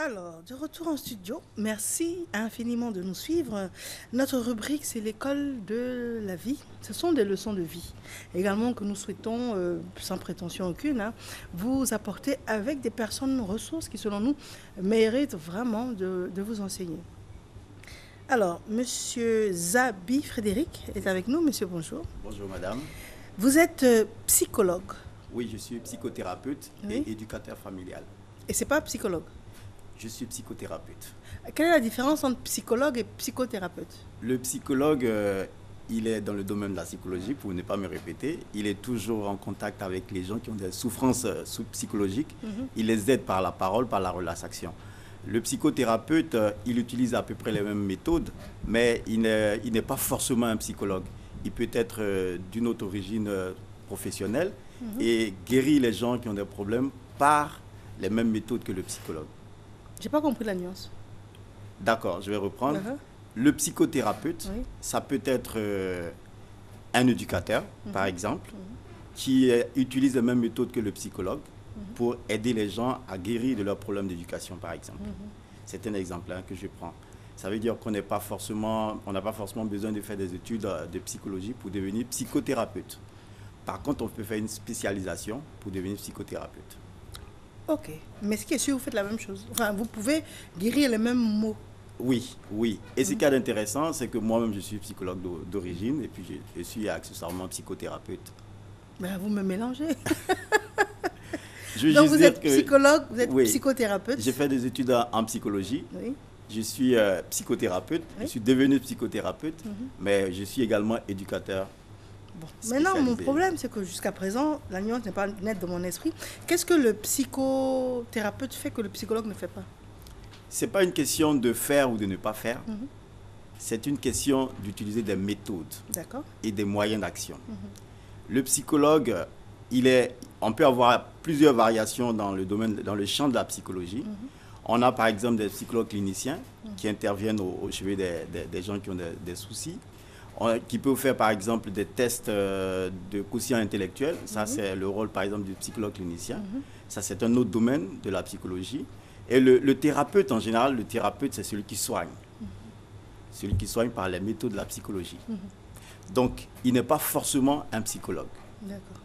Alors, de retour en studio, merci infiniment de nous suivre. Notre rubrique, c'est l'école de la vie. Ce sont des leçons de vie. Également que nous souhaitons, sans prétention aucune, vous apporter avec des personnes ressources qui, selon nous, méritent vraiment de vous enseigner. Alors, Monsieur Zabi Frédéric est avec nous. Monsieur, bonjour. Bonjour madame. Vous êtes psychologue. Oui, je suis psychothérapeute Oui. et éducateur familial. Et c'est pas psychologue. Je suis psychothérapeute. Quelle est la différence entre psychologue et psychothérapeute? Le psychologue, il est dans le domaine de la psychologie, pour ne pas me répéter. Il est toujours en contact avec les gens qui ont des souffrances psychologiques. Il les aide par la parole, par la relaxation. Le psychothérapeute, il utilise à peu près les mêmes méthodes, mais il n'est pas forcément un psychologue. Il peut être d'une autre origine professionnelle et guérir les gens qui ont des problèmes par les mêmes méthodes que le psychologue. J'ai pas compris la nuance. D'accord, je vais reprendre. Uh-huh. Le psychothérapeute, Oui. ça peut être un éducateur, par exemple, qui utilise les mêmes méthodes que le psychologue pour aider les gens à guérir de leurs problèmes d'éducation, par exemple. C'est un exemple que je prends. Ça veut dire qu'on n'a pas forcément besoin de faire des études de psychologie pour devenir psychothérapeute. Par contre, on peut faire une spécialisation pour devenir psychothérapeute. Ok. Mais ce qui est sûr, vous faites la même chose. Enfin, vous pouvez guérir les mêmes mots. Oui, oui. Et ce qui est intéressant, c'est que moi-même, je suis psychologue d'origine et puis je suis accessoirement psychothérapeute. Ben, vous me mélangez. Je veux Donc, juste vous dire êtes psychologue, vous êtes oui, psychothérapeute. j'ai fait des études en psychologie. Oui. Je suis psychothérapeute. Oui. Je suis devenu psychothérapeute, mais je suis également éducateur. Bon. Maintenant, mon Spécialisé. problème, c'est que jusqu'à présent, la nuance n'est pas nette dans mon esprit. Qu'est-ce que le psychothérapeute fait que le psychologue ne fait pas? Ce n'est pas une question de faire ou de ne pas faire. C'est une question d'utiliser des méthodes D'accord. et des moyens d'action. Le psychologue, on peut avoir plusieurs variations dans le champ de la psychologie. On a par exemple des psychologues cliniciens qui interviennent au chevet des gens qui ont des soucis, qui peuvent faire par exemple des tests de quotient intellectuel. Ça, c'est le rôle par exemple du psychologue clinicien. Ça, c'est un autre domaine de la psychologie. Et le thérapeute, en général, le thérapeute, c'est celui qui soigne. Celui qui soigne par les méthodes de la psychologie. Donc, il n'est pas forcément un psychologue. D'accord.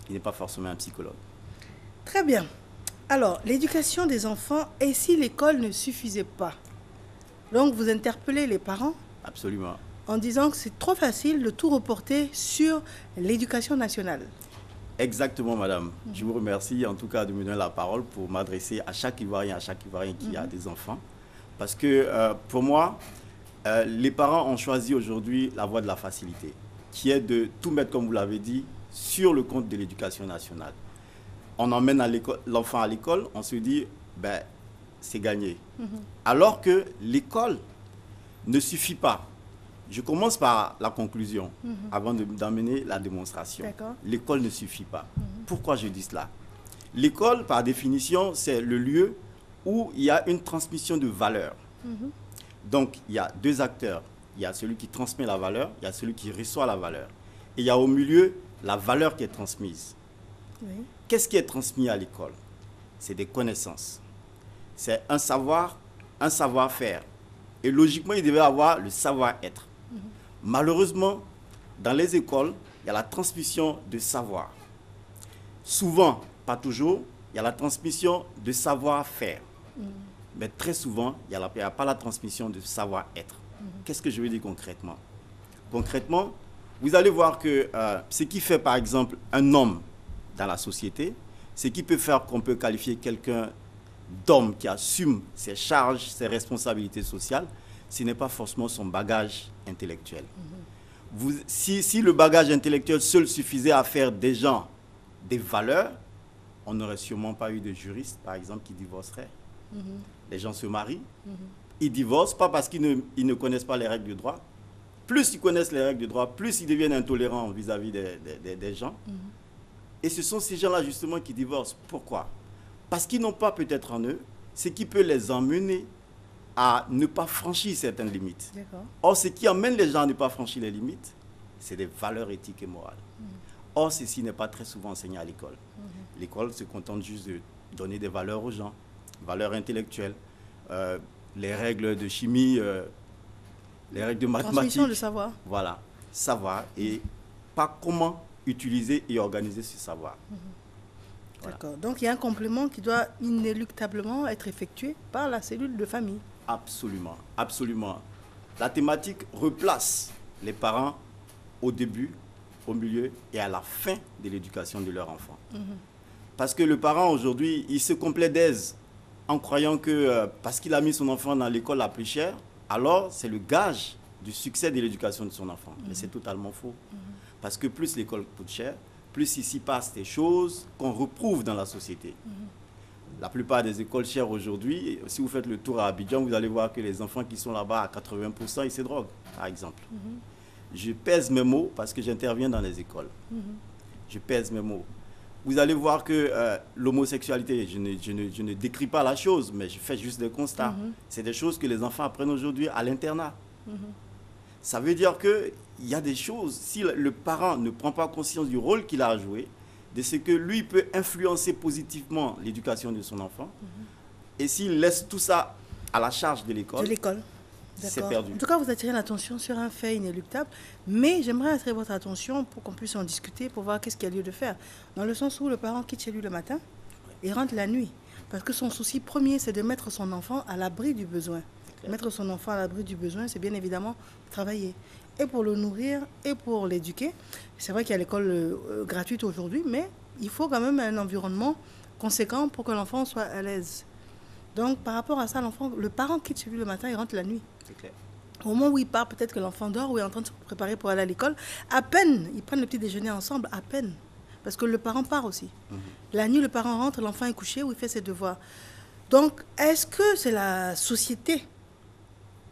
Il n'est pas forcément un psychologue. Très bien. Alors, l'éducation des enfants, et si l'école ne suffisait pas? Donc, vous interpellez les parents Absolument. en disant que c'est trop facile de tout reporter sur l'éducation nationale. Exactement, madame. Je vous remercie en tout cas de me donner la parole pour m'adresser à chaque Ivoirien qui a des enfants. Parce que pour moi, les parents ont choisi aujourd'hui la voie de la facilité, qui est de tout mettre, comme vous l'avez dit, sur le compte de l'éducation nationale. On emmène l'enfant à l'école, on se dit, ben, c'est gagné. Alors que l'école ne suffit pas. Je commence par la conclusion avant d'emmener la démonstration. L'école ne suffit pas. Pourquoi je dis cela? L'école, par définition, c'est le lieu où il y a une transmission de valeurs. Donc, il y a deux acteurs. Il y a celui qui transmet la valeur, il y a celui qui reçoit la valeur. Et il y a au milieu la valeur qui est transmise. Oui. Qu'est-ce qui est transmis à l'école? C'est des connaissances. C'est un savoir, un savoir-faire. Et logiquement, il devait avoir le savoir-être. Malheureusement, dans les écoles, il y a la transmission de savoir. Souvent, pas toujours, il y a la transmission de savoir-faire. Mais très souvent, il n'y a pas la transmission de savoir-être. Qu'est-ce que je veux dire concrètement? Concrètement, vous allez voir que ce qui fait par exemple un homme dans la société, ce qui peut faire qu'on peut qualifier quelqu'un d'homme qui assume ses charges, ses responsabilités sociales, ce n'est pas forcément son bagage intellectuel. Si le bagage intellectuel seul suffisait à faire des gens des valeurs, on n'aurait sûrement pas eu de juristes, par exemple, qui divorceraient. Les gens se marient, ils divorcent, pas parce qu'ils ne connaissent pas les règles du droit. Plus ils connaissent les règles du droit, plus ils deviennent intolérants vis-à-vis des gens. Et ce sont ces gens-là, justement, qui divorcent. Pourquoi? Parce qu'ils n'ont pas peut-être en eux ce qui peut les emmener à ne pas franchir certaines limites. Or, ce qui amène les gens à ne pas franchir les limites, c'est des valeurs éthiques et morales. Or, ceci n'est pas très souvent enseigné à l'école. L'école se contente juste de donner des valeurs aux gens, valeurs intellectuelles. les règles de chimie, les règles de mathématiques. Transmission de savoir. Voilà, savoir et pas comment utiliser et organiser ce savoir. Voilà. D'accord. Donc il y a un complément qui doit inéluctablement être effectué par la cellule de famille. Absolument, absolument. La thématique replace les parents au début, au milieu et à la fin de l'éducation de leur enfant. Parce que le parent aujourd'hui, il se complaise en croyant que parce qu'il a mis son enfant dans l'école la plus chère, alors c'est le gage du succès de l'éducation de son enfant. Mais c'est totalement faux. Parce que plus l'école coûte cher, plus ici passe des choses qu'on retrouve dans la société. La plupart des écoles chères aujourd'hui, si vous faites le tour à Abidjan, vous allez voir que les enfants qui sont là-bas à 80%, ils se droguent, par exemple. Je pèse mes mots parce que j'interviens dans les écoles. Je pèse mes mots. Vous allez voir que l'homosexualité, je ne décris pas la chose, mais je fais juste des constats. C'est des choses que les enfants apprennent aujourd'hui à l'internat. Ça veut dire qu'il y a des choses, si le parent ne prend pas conscience du rôle qu'il a à jouer, de ce que lui peut influencer positivement l'éducation de son enfant, et s'il laisse tout ça à la charge de l'école, c'est perdu. En tout cas, vous attirez l'attention sur un fait inéluctable, mais j'aimerais attirer votre attention pour qu'on puisse en discuter, pour voir qu'est-ce qu'il y a lieu de faire. Dans le sens où le parent quitte chez lui le matin et rentre la nuit. Parce que son souci premier, c'est de mettre son enfant à l'abri du besoin. Mettre son enfant à l'abri du besoin, c'est bien évidemment travailler. Et pour le nourrir, et pour l'éduquer. C'est vrai qu'il y a l'école gratuite aujourd'hui, mais il faut quand même un environnement conséquent pour que l'enfant soit à l'aise. Donc, par rapport à ça, le parent quitte chez lui le matin et rentre la nuit. C'est clair. Au moment où il part, peut-être que l'enfant dort ou est en train de se préparer pour aller à l'école, à peine, ils prennent le petit déjeuner ensemble, à peine. Parce que le parent part aussi. La nuit, le parent rentre, l'enfant est couché ou il fait ses devoirs. Donc, est-ce que c'est la société,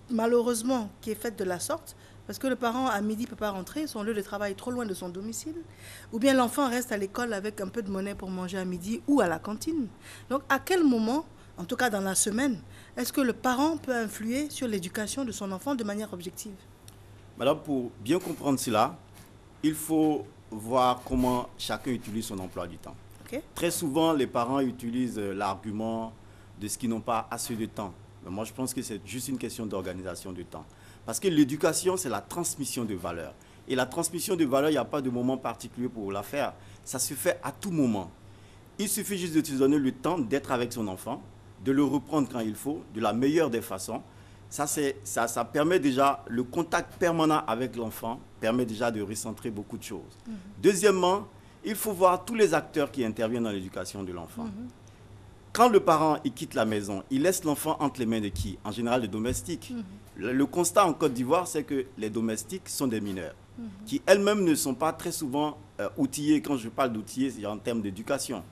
malheureusement, qui est faite de la sorte? Parce que le parent, à midi, ne peut pas rentrer, son lieu de travail est trop loin de son domicile. Ou bien l'enfant reste à l'école avec un peu de monnaie pour manger à midi ou à la cantine. Donc, à quel moment, en tout cas dans la semaine, est-ce que le parent peut influer sur l'éducation de son enfant de manière objective? Madame, pour bien comprendre cela, il faut voir comment chacun utilise son emploi du temps. Okay. Très souvent, les parents utilisent l'argument de ce qu'ils n'ont pas assez de temps. Mais moi, je pense que c'est juste une question d'organisation du temps. Parce que l'éducation, c'est la transmission de valeurs. Et la transmission de valeurs, il n'y a pas de moment particulier pour la faire. Ça se fait à tout moment. Il suffit juste de se donner le temps d'être avec son enfant, de le reprendre quand il faut, de la meilleure des façons. Ça permet déjà, le contact permanent avec l'enfant permet déjà de recentrer beaucoup de choses. Deuxièmement, il faut voir tous les acteurs qui interviennent dans l'éducation de l'enfant. Quand le parent il quitte la maison, il laisse l'enfant entre les mains de qui? En général, des domestiques. Le constat en Côte d'Ivoire, c'est que les domestiques sont des mineurs, qui elles-mêmes ne sont pas très souvent outillées. Quand je parle d'outillés, c'est en termes d'éducation.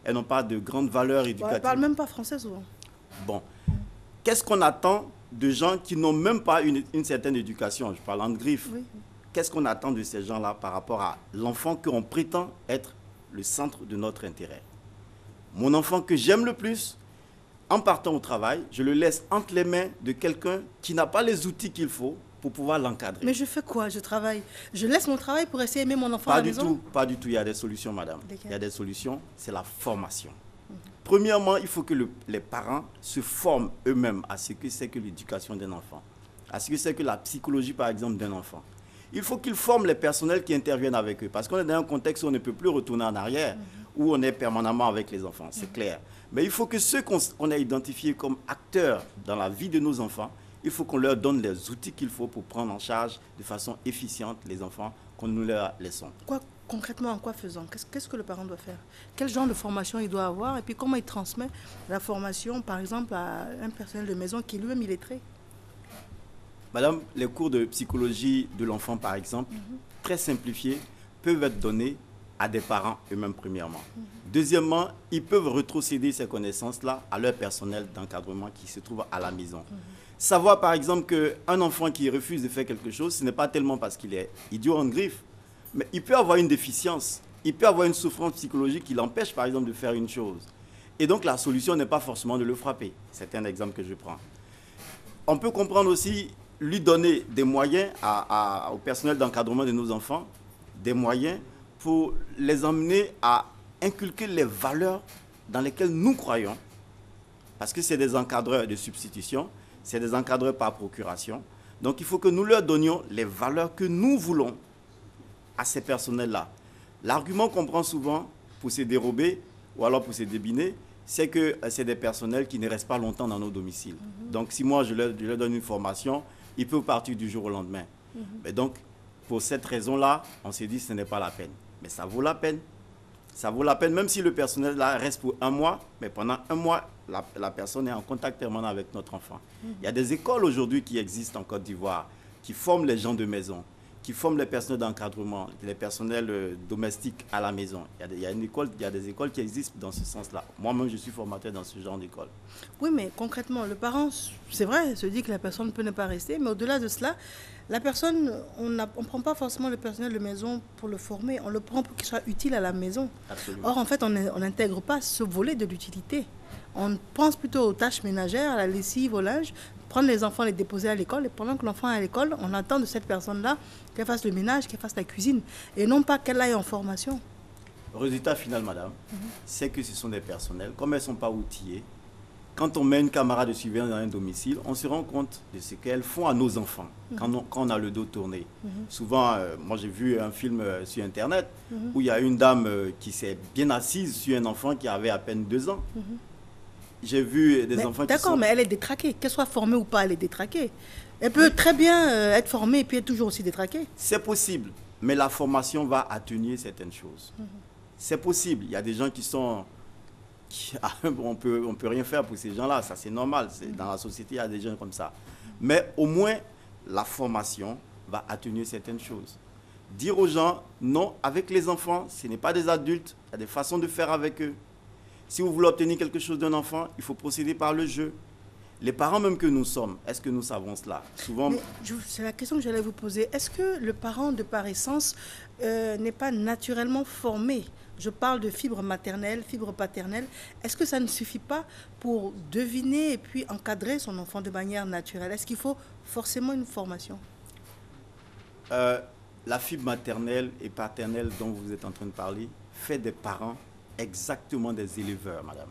Elles n'ont pas de grandes valeurs éducatives. Elles ne parlent même pas français souvent. Bon. Qu'est-ce qu'on attend de gens qui n'ont même pas une certaine éducation? Je parle en griffe. Oui. Qu'est-ce qu'on attend de ces gens-là par rapport à l'enfant qu'on prétend être le centre de notre intérêt? Mon enfant que j'aime le plus, en partant au travail, je le laisse entre les mains de quelqu'un qui n'a pas les outils qu'il faut pour pouvoir l'encadrer. Mais je fais quoi? Je travaille. Je laisse mon travail pour essayer d'aimer mon enfant à la maison? Pas du tout. Il y a des solutions, madame. Il y a des solutions. C'est la formation. Premièrement, il faut que les parents se forment eux-mêmes à ce que c'est que l'éducation d'un enfant, à ce que c'est que la psychologie, par exemple, d'un enfant. Il faut qu'ils forment les personnels qui interviennent avec eux. Parce qu'on est dans un contexte où on ne peut plus retourner en arrière, où on est permanemment avec les enfants, c'est clair. Mais il faut que ceux qu'on a identifiés comme acteurs dans la vie de nos enfants, il faut qu'on leur donne les outils qu'il faut pour prendre en charge de façon efficiente les enfants qu'on nous leur laissons. Concrètement, en quoi faisant? Qu'est-ce que le parent doit faire? Quel genre de formation il doit avoir? Et puis comment il transmet la formation, par exemple, à un personnel de maison qui lui-même illettré? Madame, les cours de psychologie de l'enfant, par exemple, très simplifiés, peuvent être donnés à des parents eux-mêmes, premièrement. Deuxièmement, ils peuvent rétrocéder ces connaissances-là à leur personnel d'encadrement qui se trouve à la maison. Savoir, par exemple, qu'un enfant qui refuse de faire quelque chose, ce n'est pas tellement parce qu'il est idiot en griffe, mais il peut avoir une déficience, il peut avoir une souffrance psychologique qui l'empêche, par exemple, de faire une chose. Et donc, la solution n'est pas forcément de le frapper. C'est un exemple que je prends. On peut comprendre aussi, lui donner des moyens au personnel d'encadrement de nos enfants, des moyens pour les emmener à inculquer les valeurs dans lesquelles nous croyons Parce que c'est des encadreurs de substitution, c'est des encadreurs par procuration. Donc il faut que nous leur donnions les valeurs que nous voulons à ces personnels-là. L'argument qu'on prend souvent pour se dérober ou alors pour se débiner, c'est que c'est des personnels qui ne restent pas longtemps dans nos domiciles. Donc si moi je leur donne une formation, ils peuvent partir du jour au lendemain. Mais donc pour cette raison-là, on s'est dit que ce n'est pas la peine. Mais ça vaut la peine. Ça vaut la peine, même si le personnel là reste pour un mois, mais pendant un mois, la personne est en contact permanent avec notre enfant. Il y a des écoles aujourd'hui qui existent en Côte d'Ivoire, qui forment les gens de maison, qui forment les personnels d'encadrement, les personnels domestiques à la maison. Il y a des écoles qui existent dans ce sens-là. Moi-même, je suis formateur dans ce genre d'école. Oui, mais concrètement, le parent, c'est vrai, se dit que la personne peut ne pas rester, mais au-delà de cela, la personne, on ne prend pas forcément le personnel de maison pour le former, on le prend pour qu'il soit utile à la maison. Absolument. Or, en fait, on n'intègre pas ce volet de l'utilité. On pense plutôt aux tâches ménagères, à la lessive, au linge, prendre les enfants, les déposer à l'école, et pendant que l'enfant est à l'école, on attend de cette personne-là qu'elle fasse le ménage, qu'elle fasse la cuisine, et non pas qu'elle aille en formation. Le résultat final, madame, c'est que ce sont des personnels, comme elles ne sont pas outillées, quand on met une caméra de surveillance dans un domicile, on se rend compte de ce qu'elles font à nos enfants quand on a le dos tourné. Souvent, moi j'ai vu un film sur Internet où il y a une dame qui s'est bien assise sur un enfant qui avait à peine 2 ans. J'ai vu des enfants qui sont... D'accord, mais elle est détraquée. Qu'elle soit formée ou pas, elle est détraquée. Elle peut très bien être formée et puis être toujours aussi détraquée. C'est possible, mais la formation va atténuer certaines choses. C'est possible. Il y a des gens qui sont... on peut rien faire pour ces gens-là, ça c'est normal. Dans la société, il y a des gens comme ça. Mais au moins, la formation va atténuer certaines choses. Dire aux gens, non, avec les enfants, ce n'est pas des adultes, il y a des façons de faire avec eux. Si vous voulez obtenir quelque chose d'un enfant, il faut procéder par le jeu. Les parents même que nous sommes, est-ce que nous savons cela? Souvent... C'est la question que j'allais vous poser. Est-ce que le parent, de par essence, n'est pas naturellement formé? Je parle de fibre maternelle, fibre paternelle. Est-ce que ça ne suffit pas pour deviner et puis encadrer son enfant de manière naturelle? Est-ce qu'il faut forcément une formation? La fibre maternelle et paternelle dont vous êtes en train de parler fait des parents exactement des éleveurs, madame.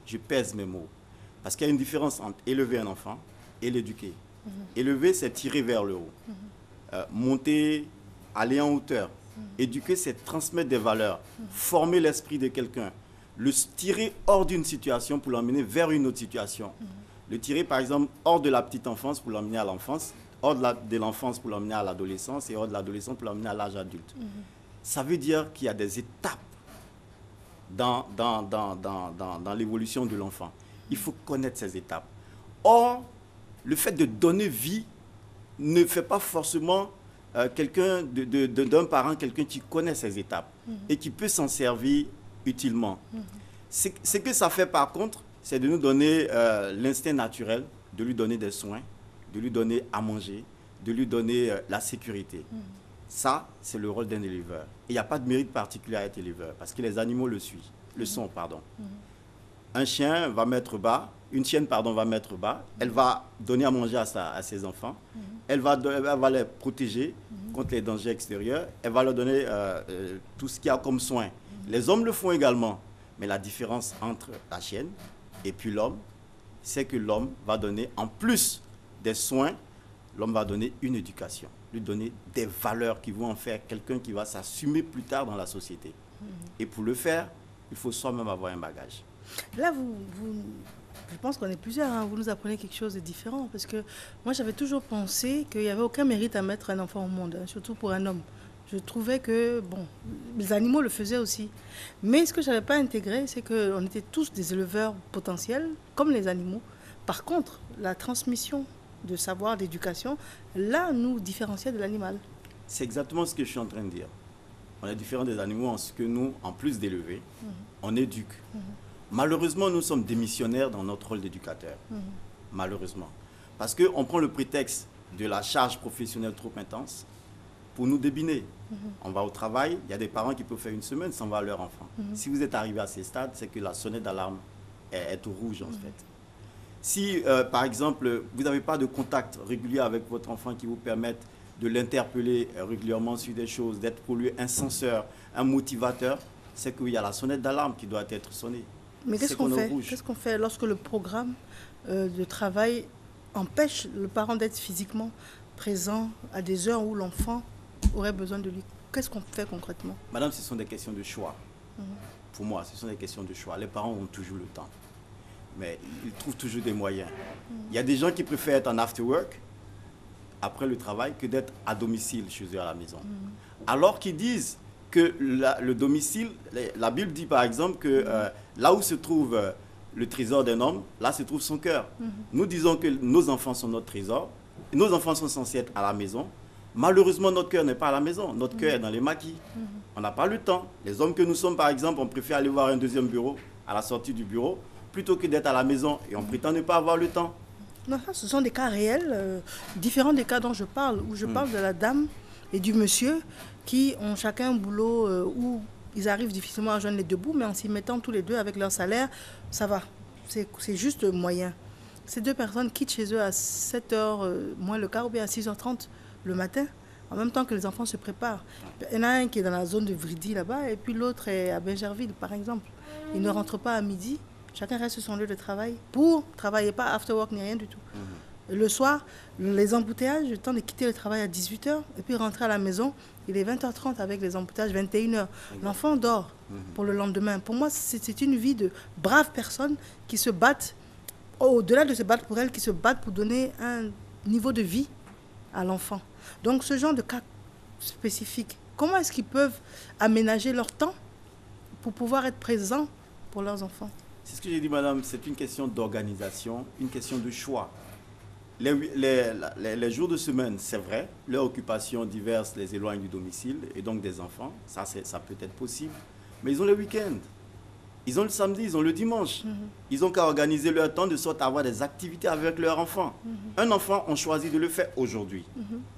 Je pèse mes mots. Parce qu'il y a une différence entre élever un enfant et l'éduquer. Élever, c'est tirer vers le haut. Monter, aller en hauteur. Éduquer, c'est transmettre des valeurs. Former l'esprit de quelqu'un. Le tirer hors d'une situation pour l'emmener vers une autre situation. Le tirer, par exemple, hors de la petite enfance pour l'emmener à l'enfance, hors de l'enfance pour l'emmener à l'adolescence et hors de l'adolescence pour l'emmener à l'âge adulte. Ça veut dire qu'il y a des étapes dans l'évolution de l'enfant. Il faut connaître ces étapes. Or, le fait de donner vie ne fait pas forcément quelqu'un d'un parent, quelqu'un qui connaît ces étapes et qui peut s'en servir utilement. Ce que ça fait par contre, c'est de nous donner l'instinct naturel, de lui donner des soins, de lui donner à manger, de lui donner la sécurité. Ça, c'est le rôle d'un éleveur. Il n'y a pas de mérite particulier à être éleveur, parce que les animaux le sont. Un chien va mettre bas, une chienne va mettre bas, elle va donner à manger à ses enfants, elle va les protéger contre les dangers extérieurs, elle va leur donner tout ce qu'il y a comme soin. Les hommes le font également, mais la différence entre la chienne et puis l'homme, c'est que l'homme va donner, en plus des soins, l'homme va donner une éducation, lui donner des valeurs qui vont en faire quelqu'un qui va s'assumer plus tard dans la société. Et pour le faire, il faut soi-même avoir un bagage. Là, je pense qu'on est plusieurs, hein. Vous nous apprenez quelque chose de différent. Parce que moi, j'avais toujours pensé qu'il n'y avait aucun mérite à mettre un enfant au monde, hein, surtout pour un homme. Je trouvais que, bon, les animaux le faisaient aussi. Mais ce que je n'avais pas intégré, c'est qu'on était tous des éleveurs potentiels, comme les animaux. Par contre, la transmission de savoir, d'éducation, là, nous différenciait de l'animal. C'est exactement ce que je suis en train de dire. On est différent des animaux en ce que nous, en plus d'élever, on éduque. Malheureusement, nous sommes démissionnaires dans notre rôle d'éducateur. Malheureusement. Parce qu'on prend le prétexte de la charge professionnelle trop intense pour nous débiner. On va au travail, il y a des parents qui peuvent faire une semaine sans voir leur enfant. Si vous êtes arrivé à ces stades, c'est que la sonnette d'alarme est au rouge en fait. Si, par exemple, vous n'avez pas de contact régulier avec votre enfant qui vous permette de l'interpeller régulièrement sur des choses, d'être pour lui un censeur, un motivateur, c'est qu'il y a la sonnette d'alarme qui doit être sonnée. Mais qu'est-ce c'est qu'on qu'on est fait? au rouge. Qu'est-ce qu'on fait lorsque le programme de travail empêche le parent d'être physiquement présent à des heures où l'enfant aurait besoin de lui? Qu'est-ce qu'on fait concrètement? Madame, ce sont des questions de choix. Pour moi, ce sont des questions de choix. Les parents ont toujours le temps. Mais ils trouvent toujours des moyens. Il y a des gens qui préfèrent être en after work, après le travail, que d'être à domicile chez eux à la maison. Alors qu'ils disent que le domicile, la Bible dit par exemple que là où se trouve le trésor d'un homme, là se trouve son cœur. Nous disons que nos enfants sont notre trésor. Nos enfants sont censés être à la maison. Malheureusement, notre cœur n'est pas à la maison. Notre cœur est dans les maquis. On n'a pas le temps. Les hommes que nous sommes, par exemple, on préfère aller voir un deuxième bureau à la sortie du bureau plutôt que d'être à la maison et on prétend ne pas avoir le temps. Non, ce sont des cas réels, différents des cas dont je parle, où je parle de la dame et du monsieur qui ont chacun un boulot où ils arrivent difficilement à joindre les deux bouts, mais en s'y mettant tous les deux avec leur salaire, ça va. C'est juste moyen. Ces deux personnes quittent chez eux à 7h moins le quart ou bien à 6h30 le matin, en même temps que les enfants se préparent. Il y en a un qui est dans la zone de Vridi là-bas et puis l'autre est à Bingerville par exemple. Ils ne rentrent pas à midi, chacun reste sur son lieu de travail pour travailler, pas after work ni rien du tout. Le soir, les embouteillages, le temps de quitter le travail à 18h et puis rentrer à la maison, il est 20h30 avec les embouteillages, 21h. L'enfant dort pour le lendemain. Pour moi, c'est une vie de braves personnes qui se battent, au-delà de se battre pour elles, qui se battent pour donner un niveau de vie à l'enfant. Donc ce genre de cas spécifique, comment est-ce qu'ils peuvent aménager leur temps pour pouvoir être présents pour leurs enfants? C'est ce que j'ai dit, madame, c'est une question d'organisation, une question de choix. Les jours de semaine, c'est vrai, leurs occupations diverses les éloignent du domicile et donc des enfants, ça peut être possible. Mais ils ont le week-end, ils ont le samedi, ils ont le dimanche. Ils ont qu'à organiser leur temps de sorte à avoir des activités avec leurs enfants. Un enfant, on choisit de le faire aujourd'hui.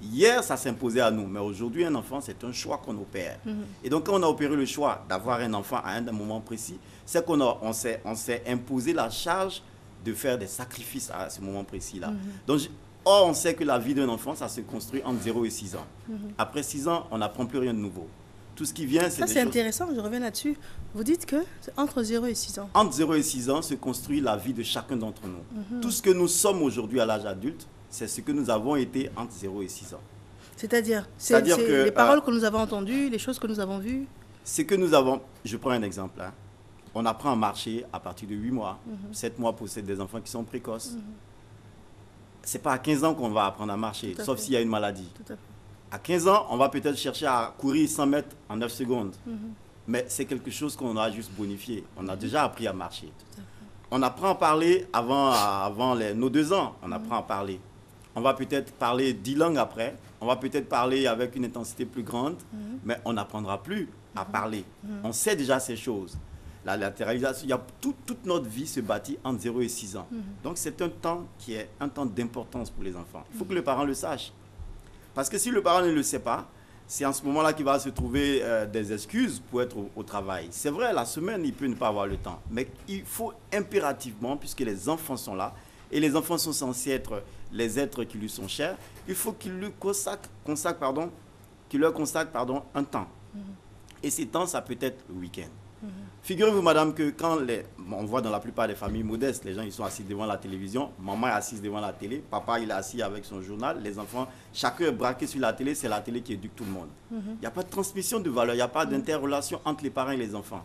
Hier, ça s'imposait à nous, mais aujourd'hui, un enfant, c'est un choix qu'on opère. Et donc, quand on a opéré le choix d'avoir un enfant à un moment précis, c'est qu'on s'est imposé la charge de faire des sacrifices à ce moment précis-là. Donc, or, on sait que la vie d'un enfant, ça se construit entre 0 et 6 ans. Après 6 ans, on n'apprend plus rien de nouveau. Tout ce qui vient, c'est ça, c'est intéressant, je reviens là-dessus. Vous dites que c'est entre 0 et 6 ans. Entre 0 et 6 ans se construit la vie de chacun d'entre nous. Tout ce que nous sommes aujourd'hui à l'âge adulte, c'est ce que nous avons été entre 0 et 6 ans. C'est-à-dire que les paroles que nous avons entendues, les choses que nous avons vues. Ce que nous avons, je prends un exemple. On apprend à marcher à partir de 8 mois. 7 mois pour des enfants qui sont précoces. Ce n'est pas à 15 ans qu'on va apprendre à marcher, sauf s'il y a une maladie. Tout à fait. À 15 ans, on va peut-être chercher à courir 100 mètres en 9 secondes. Mais c'est quelque chose qu'on a juste bonifié. On a déjà appris à marcher. On apprend à parler avant nos 2 ans. On apprend à parler. On va peut-être parler 10 langues après. On va peut-être parler avec une intensité plus grande. Mais on n'apprendra plus à parler. On sait déjà ces choses. La latéralisation, toute notre vie se bâtit entre 0 et 6 ans. Donc c'est un temps qui est un temps d'importance pour les enfants. Il faut que le parent le sache. Parce que si le parent ne le sait pas, c'est en ce moment-là qu'il va se trouver des excuses pour être au travail. C'est vrai, la semaine, il peut ne pas avoir le temps. Mais il faut impérativement, puisque les enfants sont là, et les enfants sont censés être les êtres qui lui sont chers, il faut qu'il leur consacre un temps. Et ces temps, ça peut être le week-end. Figurez-vous, madame, que quand on voit dans la plupart des familles modestes, les gens ils sont assis devant la télévision, maman est assise devant la télé, papa il est assis avec son journal, les enfants, chacun est braqué sur la télé, c'est la télé qui éduque tout le monde. Il n'y a pas de transmission de valeur, il n'y a pas d'interrelation entre les parents et les enfants.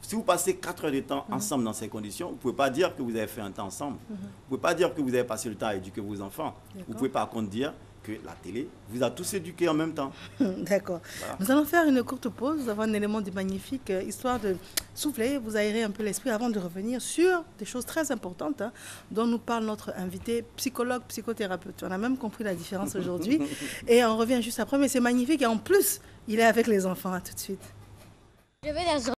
Si vous passez 4 heures de temps ensemble dans ces conditions, vous ne pouvez pas dire que vous avez fait un temps ensemble. Vous ne pouvez pas dire que vous avez passé le temps à éduquer vos enfants. Vous pouvez par contre dire que la télé vous a tous éduqués en même temps. D'accord. Voilà. Nous allons faire une courte pause. Nous avons un élément de magnifique, histoire de souffler, vous aérer un peu l'esprit avant de revenir sur des choses très importantes dont nous parle notre invité, psychologue, psychothérapeute. On a même compris la différence aujourd'hui. Et on revient juste après, mais c'est magnifique. Et en plus, il est avec les enfants. À tout de suite. Je vais